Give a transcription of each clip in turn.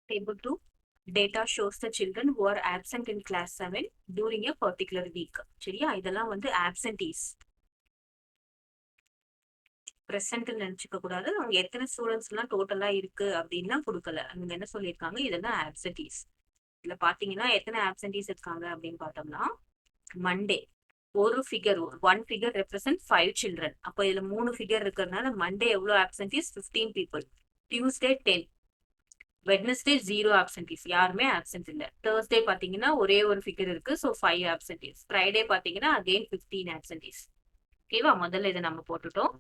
Table 2. Data shows the children who are absent in class 7 during a particular week. சரியா, இதெல்லாம் வந்து absentees. Present நினைச்சுக்க கூடாது. அவங்க எத்தனை ஸ்டூடெண்ட்ஸ் எல்லாம் டோட்டலா இருக்கு அப்படின்லாம் கொடுக்கல. அவங்க என்ன சொல்லியிருக்காங்க, இதெல்லாம் absentees. இதுல பாத்தீங்கன்னா எத்தனை absentees இருக்காங்க அப்படின்னு பார்த்தோம்னா, மண்டே ஒரு figure, one figure represent 5 children. அப்போ இதுல 3 ஃபிகர் இருக்கிறதுனால மண்டே எவ்வளவு absentees? 15 people. Tuesday 10. Wednesday 0 absentees, யாருமே ஆப்சென்ட் இல்ல. தேர்ஸ்டே பாத்தீங்கன்னா ஒரே ஒரு ஃபிகர் இருக்கு, ஸோ 5 ஆப்சன்டீஸ். ஃப்ரைடே பாத்தீங்கன்னா அகைன் 15 ஆப்சன்டீஸ். ஓகேவா, முதல்ல இதை நம்ம போட்டுட்டோம்.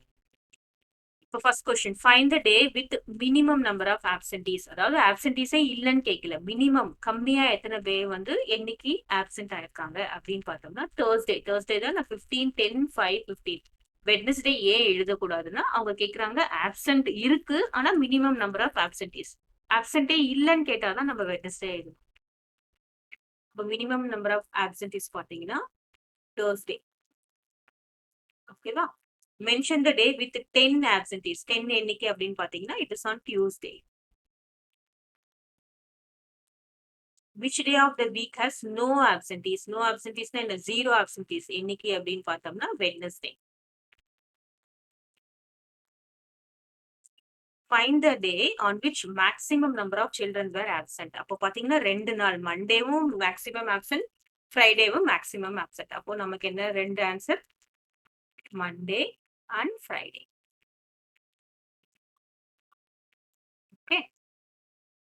இப்போ first question, find the day with minimum number of absentees. அதாவது ஆப்சன்டீஸே இல்லைன்னு கேட்கல, மினிமம் கம்மியா எத்தனை பேர் வந்து என்னைக்கு ஆப்சென்ட் ஆயிருக்காங்க அப்படின்னு பார்த்தோம்னா தேர்ஸ்டே. தேர்ஸ்டே தான் நான் 15, 10, 5, 15. வெட்னஸ்டே ஏன் எழுதக்கூடாதுன்னா அவங்க கேட்குறாங்க ஆப்சென்ட் இருக்கு ஆனா மினிமம் நம்பர் ஆஃப் ஆப்சன்டீஸ். ஆப்சென்டே இல்லைன்னு கேட்டாதான் நம்ம வெட்னஸ்டே எழுதணும். இப்போ மினிமம் நம்பர் ஆஃப் ஆப்சன்டீஸ் பார்த்தீங்கன்னா தேர்ஸ்டே. ஓகேவா, mention the day with 10 absentees. 10 என்னைக்கு அப்படின்னு பார்த்தீங்கன்னா it is on Tuesday. Which day of the week has no absentees. No ஆப்சன்டீஸ்னா என்ன, 0 ஆப்சன்டீஸ் என்னைக்கு அப்படின்னு பார்த்தோம்னா Wednesday. Find the day on which maximum number of children were absent. அப்போ பார்த்தீங்கன்னா 2 நாள், மண்டேவும் மேக்ஸிமம் ஆப்சென்ட், ஃப்ரைடேவும் மேக்ஸிமம் ஆப்சென்ட். அப்போ நமக்கு என்ன 2 ஆன்சர், மண்டே அண்ட் ஃப்ரைடே.